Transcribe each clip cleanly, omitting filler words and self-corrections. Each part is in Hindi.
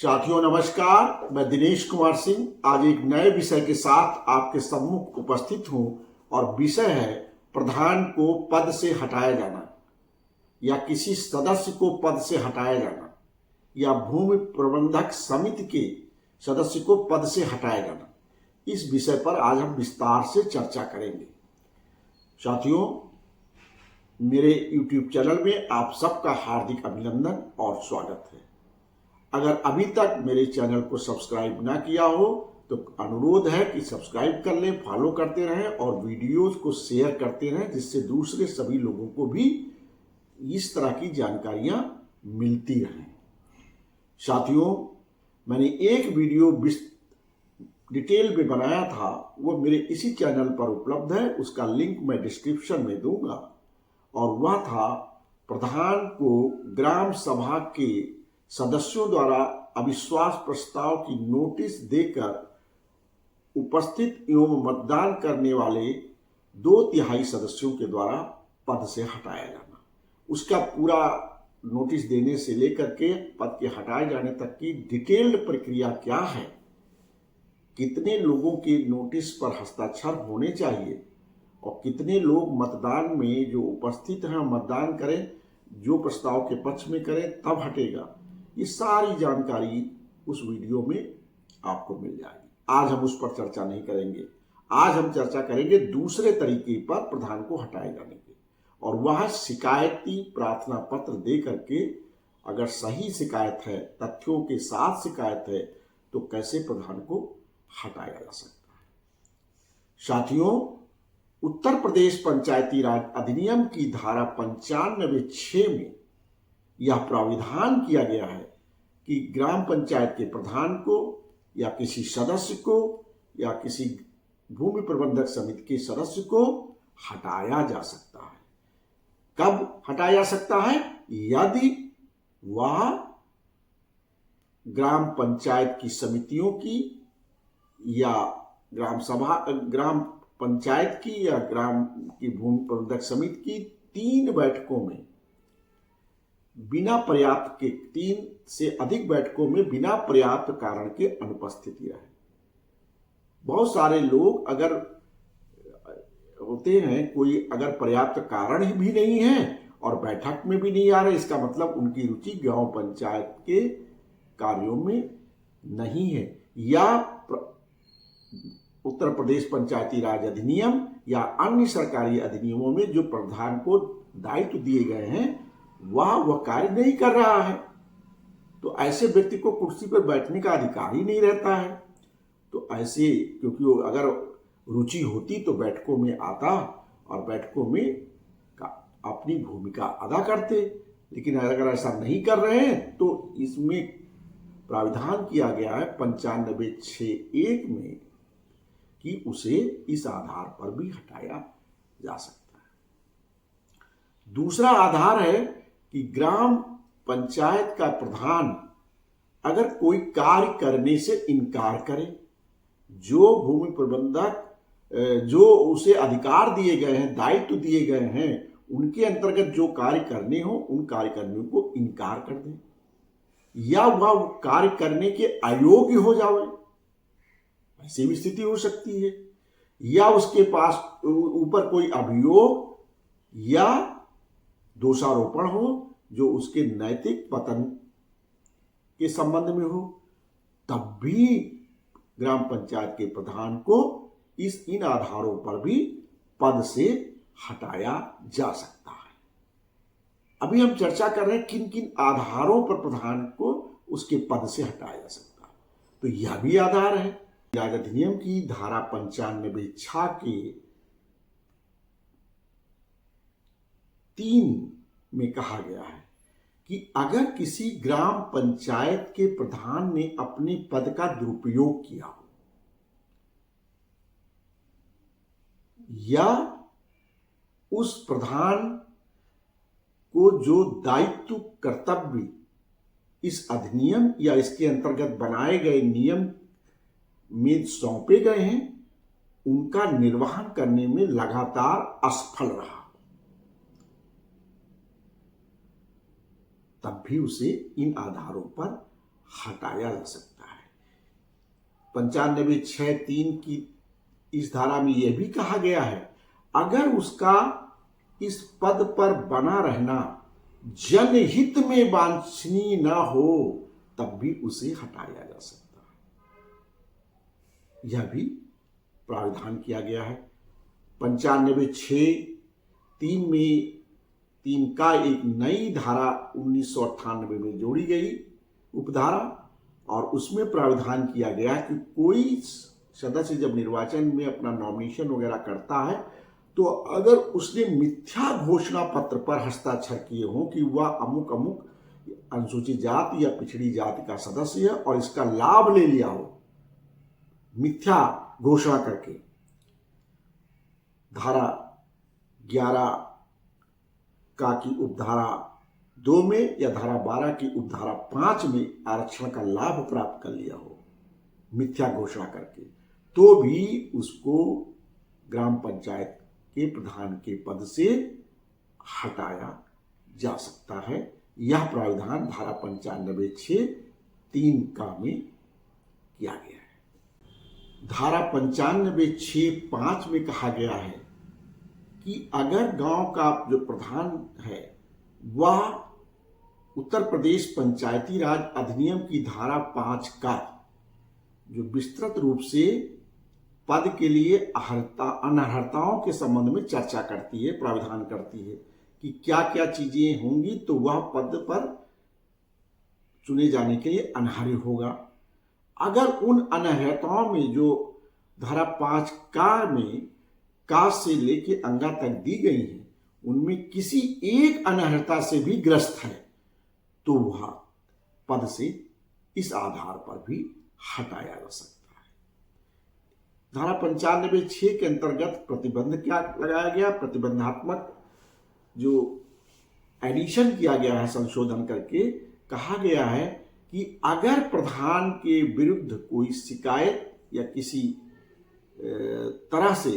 साथियों नमस्कार, मैं दिनेश कुमार सिंह आज एक नए विषय के साथ आपके सम्मुख उपस्थित हूं और विषय है प्रधान को पद से हटाया जाना या किसी सदस्य को पद से हटाया जाना या भूमि प्रबंधक समिति के सदस्य को पद से हटाया जाना। इस विषय पर आज हम विस्तार से चर्चा करेंगे। साथियों, मेरे YouTube चैनल में आप सबका हार्दिक अभिनंदन और स्वागत है। अगर अभी तक मेरे चैनल को सब्सक्राइब ना किया हो तो अनुरोध है कि सब्सक्राइब कर लें, फॉलो करते रहें और वीडियोस को शेयर करते रहें, जिससे दूसरे सभी लोगों को भी इस तरह की जानकारियां मिलती रहें। साथियों, मैंने एक वीडियो डिटेल में बनाया था, वो मेरे इसी चैनल पर उपलब्ध है, उसका लिंक मैं डिस्क्रिप्शन में दूंगा। और वह था प्रधान को ग्राम सभा के सदस्यों द्वारा अविश्वास प्रस्ताव की नोटिस देकर उपस्थित एवं मतदान करने वाले 2/3 सदस्यों के द्वारा पद से हटाया जाना। उसका पूरा नोटिस देने से लेकर के पद के हटाए जाने तक की डिटेल्ड प्रक्रिया क्या है, कितने लोगों के नोटिस पर हस्ताक्षर होने चाहिए और कितने लोग मतदान में जो उपस्थित हैं मतदान करें, जो प्रस्ताव के पक्ष में करें तब हटेगा, ये सारी जानकारी उस वीडियो में आपको मिल जाएगी। आज हम उस पर चर्चा नहीं करेंगे। आज हम चर्चा करेंगे दूसरे तरीके पर प्रधान को हटाए जाने की, और वह शिकायती प्रार्थना पत्र दे करके, अगर सही शिकायत है, तथ्यों के साथ शिकायत है, तो कैसे प्रधान को हटाया जा सकता है। साथियों, उत्तर प्रदेश पंचायती राज अधिनियम की धारा 95(6) में यह प्राविधान किया गया है कि ग्राम पंचायत के प्रधान को या किसी सदस्य को या किसी भूमि प्रबंधक समिति के सदस्य को हटाया जा सकता है। कब हटाया जा सकता है? यदि वह ग्राम पंचायत की समितियों की या ग्राम पंचायत की या ग्राम की भूमि प्रबंधक समिति की 3 बैठकों में बिना पर्याप्त के 3 से अधिक बैठकों में बिना पर्याप्त कारण के अनुपस्थिति रहे। बहुत सारे लोग अगर होते हैं, कोई अगर पर्याप्त कारण भी नहीं है और बैठक में भी नहीं आ रहे, इसका मतलब उनकी रुचि गांव पंचायत के कार्यों में नहीं है, या उत्तर प्रदेश पंचायती राज अधिनियम या अन्य सरकारी अधिनियमों में जो प्रधान को दायित्व दिए गए हैं वह कार्य नहीं कर रहा है, तो ऐसे व्यक्ति को कुर्सी पर बैठने का अधिकार ही नहीं रहता है। तो ऐसे, क्योंकि वो अगर रुचि होती तो बैठकों में आता और बैठकों में अपनी भूमिका अदा करते, लेकिन अगर ऐसा नहीं कर रहे हैं तो इसमें प्राविधान किया गया है 95(6)(1) में कि उसे इस आधार पर भी हटाया जा सकता है। दूसरा आधार है कि ग्राम पंचायत का प्रधान अगर कोई कार्य करने से इनकार करे, जो भूमि प्रबंधक जो उसे अधिकार दिए गए हैं, दायित्व दिए गए हैं, उनके अंतर्गत जो कार्य करने हो उन कार्य करने को इनकार कर दे, या वह कार्य करने के अयोग्य हो जाए, ऐसी भी स्थिति हो सकती है, या उसके पास ऊपर कोई अभियोग या दोषारोपण हो जो उसके नैतिक पतन के संबंध में हो, तब भी ग्राम पंचायत के प्रधान को इन आधारों पर भी पद से हटाया जा सकता है। अभी हम चर्चा कर रहे हैं किन किन आधारों पर प्रधान को उसके पद से हटाया जा सकता है। तो यह भी आधार है। राज अधिनियम की धारा 95(6) के 3 में कहा गया है कि अगर किसी ग्राम पंचायत के प्रधान ने अपने पद का दुरुपयोग किया हो या उस प्रधान को जो दायित्व कर्तव्य इस अधिनियम या इसके अंतर्गत बनाए गए नियम में सौंपे गए हैं, उनका निर्वहन करने में लगातार असफल रहा, तब भी उसे इन आधारों पर हटाया जा सकता है। 95(6)(3) की इस धारा में यह भी कहा गया है, अगर उसका इस पद पर बना रहना जनहित में वांछनीय न हो तब भी उसे हटाया जा सकता है। यह भी प्रावधान किया गया है। 95(6)(3) में 3 का एक नई धारा 1998 में जोड़ी गई उपधारा, और उसमें प्रावधान किया गया कि कोई सदस्य जब निर्वाचन में अपना नॉमिनेशन वगैरह करता है तो अगर उसने मिथ्या घोषणा पत्र पर हस्ताक्षर किए हों कि वह अमुक अमुक अनुसूचित जाति या पिछड़ी जाति का सदस्य है और इसका लाभ ले लिया हो मिथ्या घोषणा करके, धारा 11 का की उपधारा 2 में या धारा 12 की उपधारा 5 में आरक्षण का लाभ प्राप्त कर लिया हो मिथ्या घोषणा करके, तो भी उसको ग्राम पंचायत के प्रधान के पद से हटाया जा सकता है। यह प्रावधान धारा 95(6)(3) का में किया गया है। धारा 95(6)(5) में कहा गया है कि अगर गांव का जो प्रधान है वह उत्तर प्रदेश पंचायती राज अधिनियम की धारा 5 का जो विस्तृत रूप से पद के लिए अनर्हताओं के संबंध में चर्चा करती है, प्रावधान करती है कि क्या क्या चीजें होंगी तो वह पद पर चुने जाने के लिए अनर्ह होगा। अगर उन अनर्हताओं में जो धारा 5 का में का से लेके अंगा तक दी गई है उनमें किसी एक अनर्हता से भी ग्रस्त है तो वह पद से इस आधार पर भी हटाया जा सकता है। धारा 95(6) के अंतर्गत प्रतिबंध क्या लगाया गया, प्रतिबंधात्मक जो एडिशन किया गया है संशोधन करके, कहा गया है कि अगर प्रधान के विरुद्ध कोई शिकायत या किसी तरह से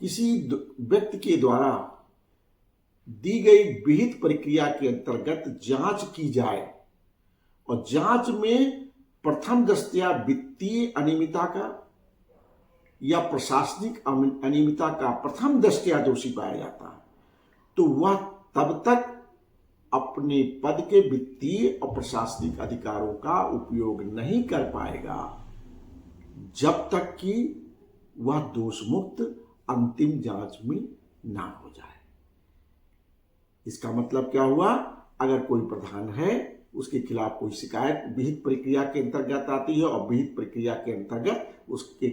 किसी व्यक्ति के द्वारा दी गई विहित प्रक्रिया के अंतर्गत जांच की जाए और जांच में प्रथम दृष्टया वित्तीय अनियमितता का या प्रशासनिक अनियमितता का प्रथम दृष्टया दोषी पाया जाता है तो वह तब तक अपने पद के वित्तीय और प्रशासनिक अधिकारों का उपयोग नहीं कर पाएगा जब तक कि वह दोष मुक्त अंतिम जांच में ना हो जाए। इसका मतलब क्या हुआ, अगर कोई प्रधान है उसके खिलाफ कोई शिकायत विहित प्रक्रिया के अंतर्गत आती है और विहित प्रक्रिया के अंतर्गत उसके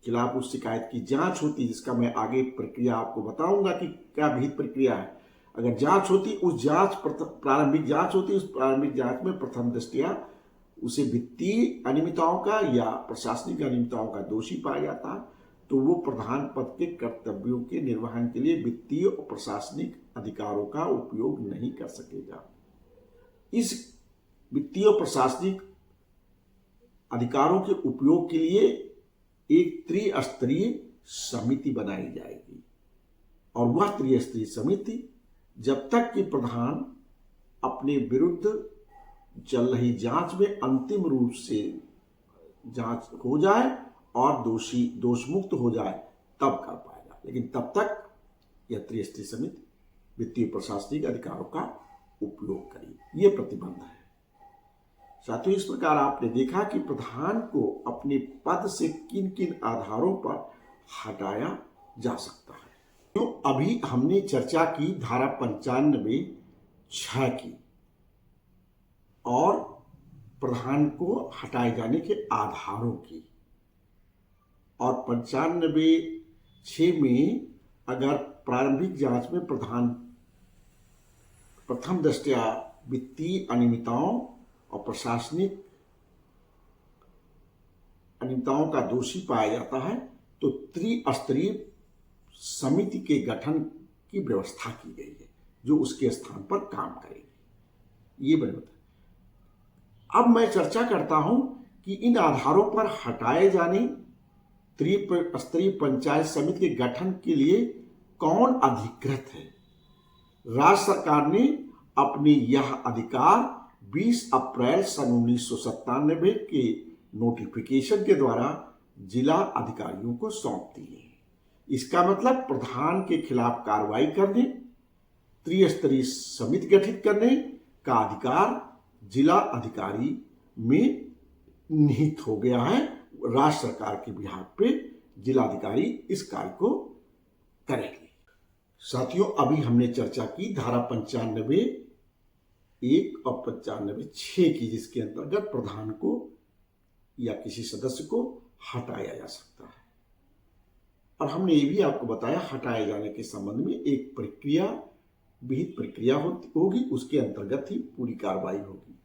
खिलाफ उस शिकायत की जांच होती है, जिसका मैं आगे प्रक्रिया आपको बताऊंगा कि क्या विहित प्रक्रिया है। अगर जांच होती, उस जांच प्रारंभिक जांच होती, उस प्रारंभिक जांच में प्रथम दृष्टया उसे वित्तीय अनियमितताओं का या प्रशासनिक अनियमितताओं का दोषी पाया जाता है तो वो प्रधान पद के कर्तव्यों के निर्वहन के लिए वित्तीय और प्रशासनिक अधिकारों का उपयोग नहीं कर सकेगा। इस वित्तीय और प्रशासनिक अधिकारों के उपयोग के लिए एक त्रिस्तरीय समिति बनाई जाएगी और वह त्रिस्तरीय समिति जब तक कि प्रधान अपने विरुद्ध चल रही जांच में अंतिम रूप से जांच हो जाए और दोषी दोष मुक्त हो जाए तब कर पाएगा, लेकिन तब तक यह त्रिस्तरीय समिति वित्तीय प्रशासनिक अधिकारों का उपयोग करेगी। ये प्रतिबंध है। साथियों, इस प्रकार आपने देखा कि प्रधान को अपने पद से किन किन आधारों पर हटाया जा सकता है। तो अभी हमने चर्चा की धारा 95(6) की और प्रधान को हटाए जाने के आधारों की, और 95(6) में अगर प्रारंभिक जांच में प्रधान प्रथम दृष्टया वित्तीय अनियमितताओं और प्रशासनिक अनियमितताओं का दोषी पाया जाता है तो त्रिस्तरीय समिति के गठन की व्यवस्था की गई है जो उसके स्थान पर काम करेगी। ये बता। अब मैं चर्चा करता हूं कि इन आधारों पर हटाए जाने त्रिस्तरीय पंचायत समिति के गठन के लिए कौन अधिकृत है। राज्य सरकार ने अपने यह अधिकार 20 अप्रैल सन 1997 के नोटिफिकेशन के द्वारा जिला अधिकारियों को सौंप दिए। इसका मतलब प्रधान के खिलाफ कार्रवाई करने, त्रिस्तरीय समिति गठित करने का अधिकार जिला अधिकारी में निहित हो गया है। राज्य सरकार के बिहार पे जिलाधिकारी इस कार्य को करेंगे। साथियों, अभी हमने चर्चा की धारा 95(1) और 95(6) की, जिसके अंतर्गत प्रधान को या किसी सदस्य को हटाया जा सकता है। और हमने ये भी आपको बताया हटाए जाने के संबंध में एक प्रक्रिया, विहित प्रक्रिया होगी, उसके अंतर्गत ही पूरी कार्रवाई होगी।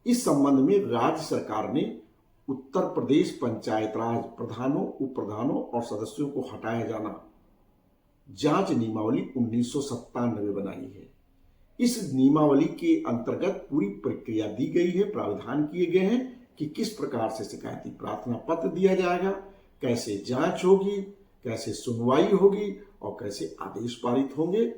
इस संबंध में राज्य सरकार ने उत्तर प्रदेश पंचायत राज प्रधानों, उप प्रधानों और सदस्यों को हटाया जाना जांच नियमावली 1997 बनाई है। इस नियमावली के अंतर्गत पूरी प्रक्रिया दी गई है, प्रावधान किए गए हैं कि किस प्रकार से शिकायती प्रार्थना पत्र दिया जाएगा, कैसे जांच होगी, कैसे सुनवाई होगी और कैसे आदेश पारित होंगे,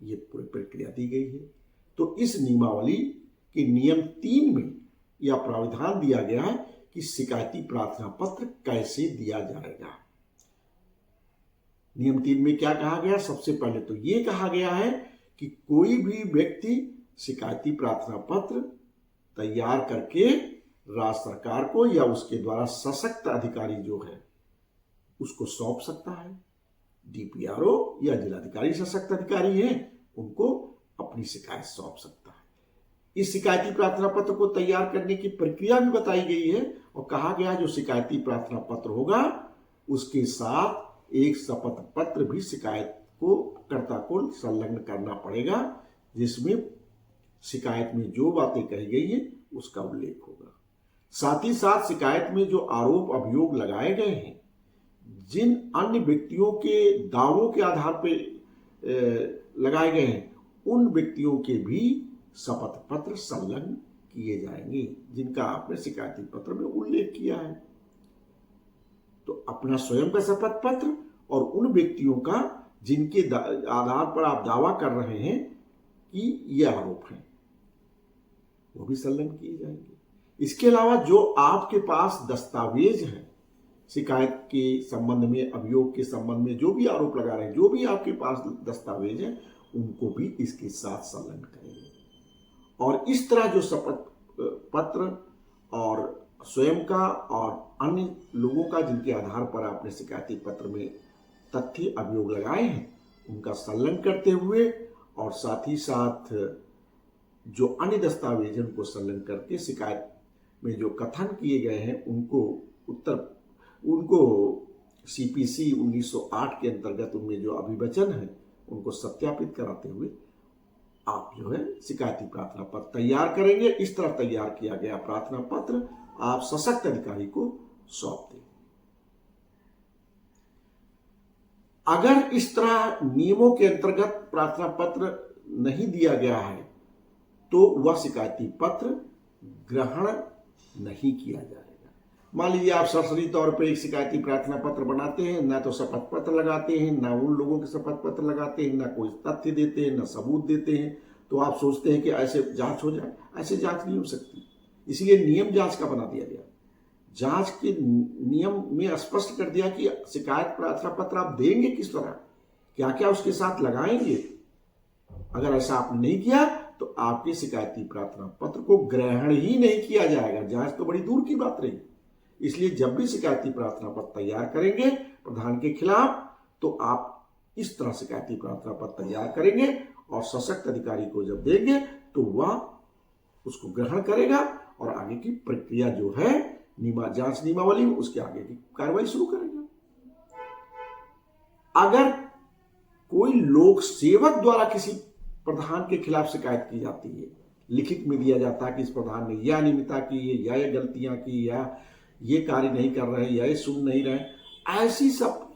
ये पूरी प्रक्रिया दी गई है। तो इस नियमावली के नियम 3 में यह प्रावधान दिया गया है कि शिकायती प्रार्थना पत्र कैसे दिया जाएगा। नियम 3 में क्या कहा गया? सबसे पहले तो ये कहा गया है कि कोई भी व्यक्ति शिकायती प्रार्थना पत्र तैयार करके राज्य सरकार को या उसके द्वारा सशक्त अधिकारी जो है उसको सौंप सकता है। डीपीआरओ या जिलाधिकारी सशक्त अधिकारी हैं, उनको अपनी शिकायत सौंप सकता है। इस शिकायती प्रार्थना पत्र को तैयार करने की प्रक्रिया भी बताई गई है और कहा गया जो शिकायती प्रार्थना पत्र होगा उसके साथ एक शपथ पत्र भी शिकायत को कर्ता को संलग्न करना पड़ेगा, जिसमें शिकायत में जो बातें कही गई है उसका उल्लेख होगा। साथ ही साथ शिकायत में जो आरोप अभियोग लगाए गए हैं, जिन अन्य व्यक्तियों के दावों के आधार पर लगाए गए हैं, उन व्यक्तियों के भी शपथ पत्र संलग्न किए जाएंगे जिनका आपने शिकायती पत्र में उल्लेख किया है। तो अपना स्वयं का शपथ पत्र और उन व्यक्तियों का जिनके आधार पर आप दावा कर रहे हैं कि ये आरोप है, वो भी संलग्न किए जाएंगे। इसके अलावा जो आपके पास दस्तावेज हैं शिकायत के संबंध में, अभियोग के संबंध में, जो भी आरोप लगा रहे हैं, जो भी आपके पास दस्तावेज हैं, उनको भी इसके साथ संलग्न करेंगे। और इस तरह जो शपथ पत्र और स्वयं का और अन्य लोगों का जिनके आधार पर आपने शिकायती पत्र में तथ्य अभियोग लगाए हैं, उनका संलग्न करते हुए और साथ ही साथ जो अन्य दस्तावेज हैं उनको संलग्न करके शिकायत में जो कथन किए गए हैं उनको सीपीसी 1908 के अंतर्गत उनमें जो अभिवचन है उनको सत्यापित कराते हुए आप जो है शिकायती प्रार्थना पत्र तैयार करेंगे। इस तरह तैयार किया गया प्रार्थना पत्र आप सशक्त अधिकारी को सौंप दें। अगर इस तरह नियमों के अंतर्गत प्रार्थना पत्र नहीं दिया गया है तो वह शिकायती पत्र ग्रहण नहीं किया जाएगा। मान लीजिए आप सरसरी तौर पर एक शिकायती प्रार्थना पत्र बनाते हैं, ना तो शपथ पत्र लगाते हैं, ना उन लोगों के शपथ पत्र लगाते हैं, ना कोई तथ्य देते हैं, ना सबूत देते हैं, तो आप सोचते हैं कि ऐसे जांच हो जाए। ऐसे जांच नहीं हो सकती, इसलिए नियम जांच का बना दिया गया। जांच के नियम में स्पष्ट कर दिया कि शिकायत प्रार्थना पत्र आप देंगे किस तरह, क्या क्या उसके साथ लगाएंगे। अगर ऐसा आपने नहीं किया तो आपके शिकायती प्रार्थना पत्र को ग्रहण ही नहीं किया जाएगा। जांच तो बड़ी दूर की बात रही। इसलिए जब भी शिकायती प्रार्थना पत्र तैयार करेंगे प्रधान के खिलाफ, तो आप इस तरह शिकायती प्रार्थना पत्र तैयार करेंगे और सशक्त अधिकारी को जब देंगे तो वह उसको ग्रहण करेगा और आगे की प्रक्रिया जो है जांच नियमावली में उसके आगे की कार्रवाई शुरू करेगा। अगर कोई लोक सेवक द्वारा किसी प्रधान के खिलाफ शिकायत की जाती है, लिखित में दिया जाता है कि इस प्रधान ने यह अनियमितता की है या ये गलतियां की या ये कार्य नहीं कर रहे या ये सुन नहीं रहे, ऐसी सब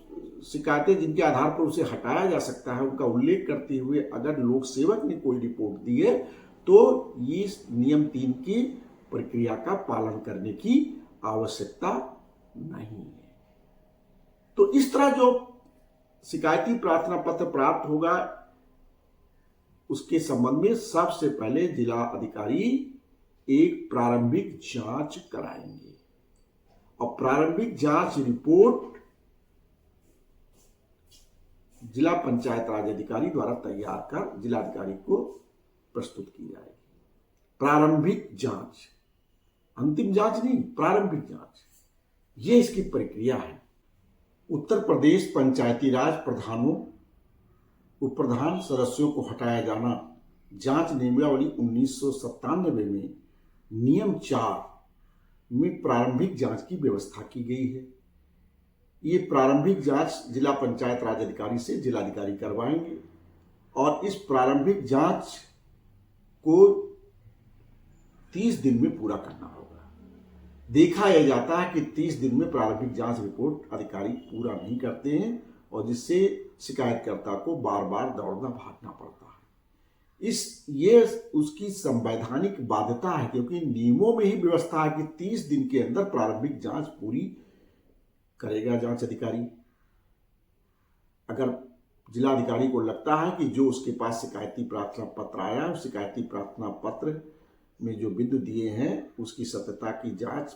शिकायतें जिनके आधार पर उसे हटाया जा सकता है, उनका उल्लेख करते हुए अगर लोक सेवक ने कोई रिपोर्ट दी है तो ये नियम 3 की प्रक्रिया का पालन करने की आवश्यकता नहीं है। तो इस तरह जो शिकायती प्रार्थना पत्र प्राप्त होगा उसके संबंध में सबसे पहले जिला अधिकारी एक प्रारंभिक जांच कराएंगे और प्रारंभिक जांच रिपोर्ट जिला पंचायत राज अधिकारी द्वारा तैयार कर जिलाधिकारी को प्रस्तुत की जाएगी। प्रारंभिक जांच, अंतिम जांच नहीं, प्रारंभिक जांच, ये इसकी प्रक्रिया है। उत्तर प्रदेश पंचायती राज प्रधानों, उप प्रधान सदस्यों को हटाया जाना जांच नियमावली 1997 में नियम 4 में प्रारंभिक जांच की व्यवस्था की गई है। ये प्रारंभिक जांच जिला पंचायत राज अधिकारी से जिलाधिकारी करवाएंगे और इस प्रारंभिक जांच को 30 दिन में पूरा करना होगा। देखा यह जाता है कि 30 दिन में प्रारंभिक जांच रिपोर्ट अधिकारी पूरा नहीं करते हैं और जिससे शिकायतकर्ता को बार बार दौड़ना भागना पड़ता है। ये उसकी संवैधानिक बाध्यता है, क्योंकि नियमों में ही व्यवस्था है कि 30 दिन के अंदर प्रारंभिक जांच पूरी करेगा जांच अधिकारी। अगर जिलाधिकारी को लगता है कि जो उसके पास शिकायती प्रार्थना पत्र आया है, उस शिकायती प्रार्थना पत्र में जो बिंदु दिए हैं उसकी सत्यता की जांच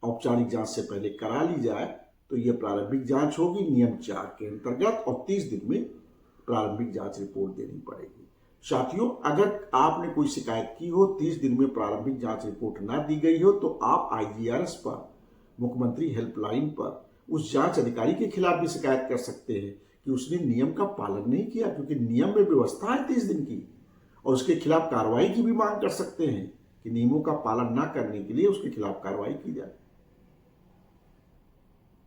औपचारिक जांच से पहले करा ली जाए तो यह प्रारंभिक जांच होगी नियम 4 के अंतर्गत और 30 दिन में प्रारंभिक जांच रिपोर्ट देनी पड़ेगी। साथियों, अगर आपने कोई शिकायत की हो, 30 दिन में प्रारंभिक जांच रिपोर्ट ना दी गई हो, तो आप IGRS पर, मुख्यमंत्री हेल्पलाइन पर उस जांच अधिकारी के खिलाफ भी शिकायत कर सकते हैं कि उसने नियम का पालन नहीं किया, क्योंकि नियम में व्यवस्था है 30 दिन की, और उसके खिलाफ कार्रवाई की भी मांग कर सकते हैं कि नियमों का पालन ना करने के लिए उसके खिलाफ कार्रवाई की जाए।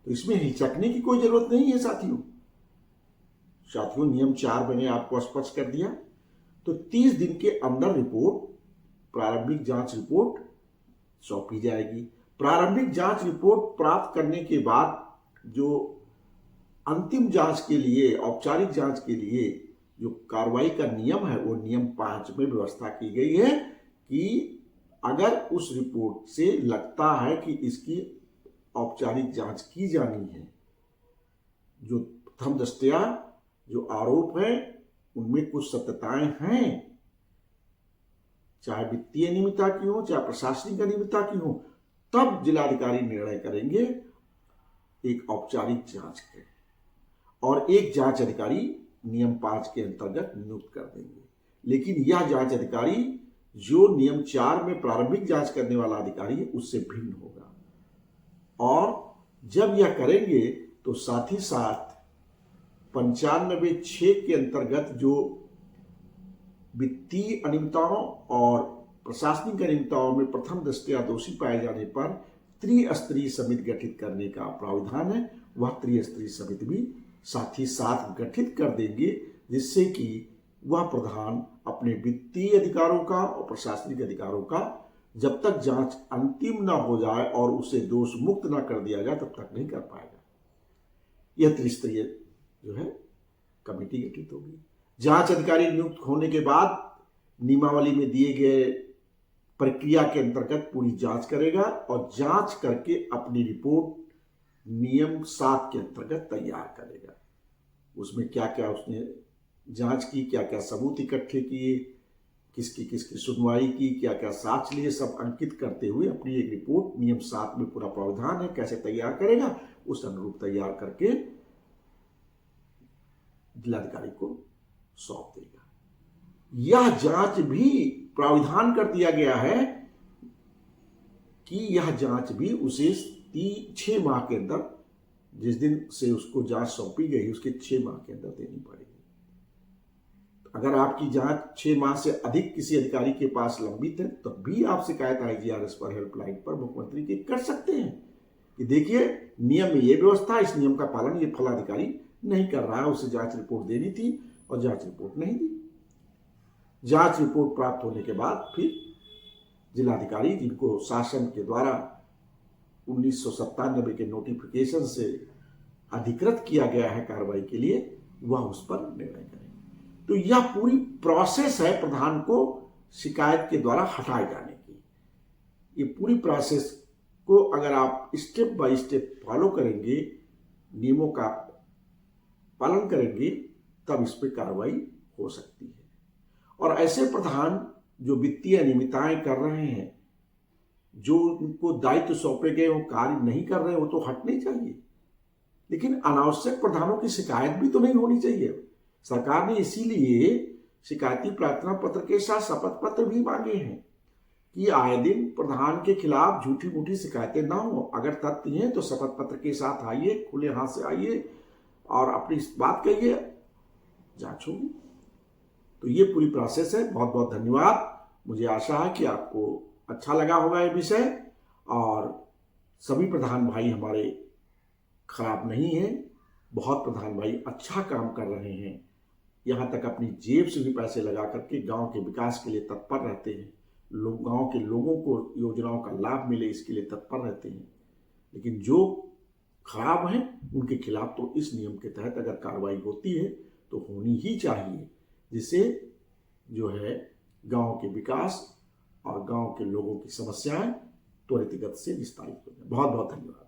तो इसमें हिचकने की कोई जरूरत नहीं है साथियों। नियम 4 मैंने आपको स्पष्ट कर दिया। तो 30 दिन के अंदर रिपोर्ट, प्रारंभिक जांच रिपोर्ट सौंपी जाएगी। प्रारंभिक जांच रिपोर्ट प्राप्त करने के बाद जो अंतिम जांच के लिए, औपचारिक जांच के लिए जो कार्रवाई का नियम है, वो नियम 5 में व्यवस्था की गई है कि अगर उस रिपोर्ट से लगता है कि इसकी औपचारिक जांच की जानी है, जो प्रथम दृष्टया जो आरोप है उनमें कुछ सत्यताएं हैं, चाहे वित्तीय अनियमितता की हो, चाहे प्रशासनिक अनियमितता की हो, तब जिलाधिकारी निर्णय करेंगे एक औपचारिक जांच के, और एक जांच अधिकारी नियम 5 के अंतर्गत नियुक्त कर देंगे। लेकिन यह जांच अधिकारी जो नियम 4 में प्रारंभिक जांच करने वाला अधिकारी है उससे भिन्न होगा, और जब यह करेंगे तो साथ ही साथ 95(6) के अंतर्गत जो वित्तीय अनियमितताओं और प्रशासनिक अनियमितताओं में प्रथम दृष्टया दोषी पाए जाने पर त्रिस्तरीय समिति गठित करने का प्रावधान है, वह त्रिस्तरीय समिति भी साथ ही साथ गठित कर देंगे, जिससे कि वह प्रधान अपने वित्तीय अधिकारों का और प्रशासनिक अधिकारों का जब तक जांच अंतिम न हो जाए और उसे दोष मुक्त न कर दिया जाए तब तक नहीं कर पाएगा। यह त्रिस्तरीय जो है कमेटी गठित होगी। जांच अधिकारी नियुक्त होने के बाद नियमावली में दिए गए प्रक्रिया के अंतर्गत पूरी जांच करेगा और जांच करके अपनी रिपोर्ट नियम 7 के अंतर्गत तैयार करेगा। उसमें क्या क्या उसने जांच की, क्या क्या सबूत इकट्ठे किए, किसकी किसकी सुनवाई की, क्या क्या साक्ष्य लिए, सब अंकित करते हुए अपनी एक रिपोर्ट नियम 7 में पूरा प्रावधान है कैसे तैयार करेगा, उस अनुरूप तैयार करके जिलाधिकारी को सौंप देगा। यह जांच भी प्रावधान कर दिया गया है कि यह जांच भी उसे 6 माह के अंदर, जिस दिन से उसको जांच सौंपी गई उसके 6 माह के अंदर देनी पड़ेगी। अगर आपकी जांच 6 माह से अधिक किसी अधिकारी के पास लंबित है तब भी आप शिकायत IGRS पर, हेल्पलाइन पर मुख्यमंत्री की कर सकते हैं कि देखिए नियम में ये व्यवस्था, इस नियम का पालन ये फला अधिकारी नहीं कर रहा है, उसे जांच रिपोर्ट देनी थी और जांच रिपोर्ट नहीं दी। जांच रिपोर्ट प्राप्त होने के बाद फिर जिलाधिकारी, जिनको शासन के द्वारा 1997 के नोटिफिकेशन से अधिकृत किया गया है कार्रवाई के लिए, वह उस पर निर्णय करेंगे। तो यह पूरी प्रोसेस है प्रधान को शिकायत के द्वारा हटाए जाने की। ये पूरी प्रोसेस को अगर आप स्टेप बाय स्टेप फॉलो करेंगे, नियमों का पालन करेंगे, तब इस पर कार्रवाई हो सकती है। और ऐसे प्रधान जो वित्तीय अनियमितताएं कर रहे हैं, जो उनको दायित्व सौंपे गए वो कार्य नहीं कर रहे, वो तो हटने चाहिए। लेकिन अनावश्यक प्रधानों की शिकायत भी तो नहीं होनी चाहिए। सरकार ने इसीलिए शिकायती प्रार्थना पत्र के साथ शपथ पत्र भी मांगे हैं कि आए दिन प्रधान के खिलाफ झूठी मूठी शिकायतें ना हो। अगर तथ्य हैं तो शपथ पत्र के साथ आइए, खुले हाथ से आइए और अपनी बात कहिए, जांच होगी। तो ये पूरी प्रोसेस है। बहुत बहुत धन्यवाद। मुझे आशा है कि आपको अच्छा लगा होगा ये विषय, और सभी प्रधान भाई हमारे खराब नहीं है। बहुत प्रधान भाई अच्छा काम कर रहे हैं, यहाँ तक अपनी जेब से भी पैसे लगा करके गांव के विकास के लिए तत्पर रहते हैं। लोग गांव के लोगों को योजनाओं का लाभ मिले इसके लिए तत्पर रहते हैं। लेकिन जो खराब हैं उनके खिलाफ तो इस नियम के तहत अगर कार्रवाई होती है तो होनी ही चाहिए, जिससे जो है गांव के विकास और गांव के लोगों की समस्याएं त्वरित गति से निस्तारित हो जाए। बहुत बहुत धन्यवाद।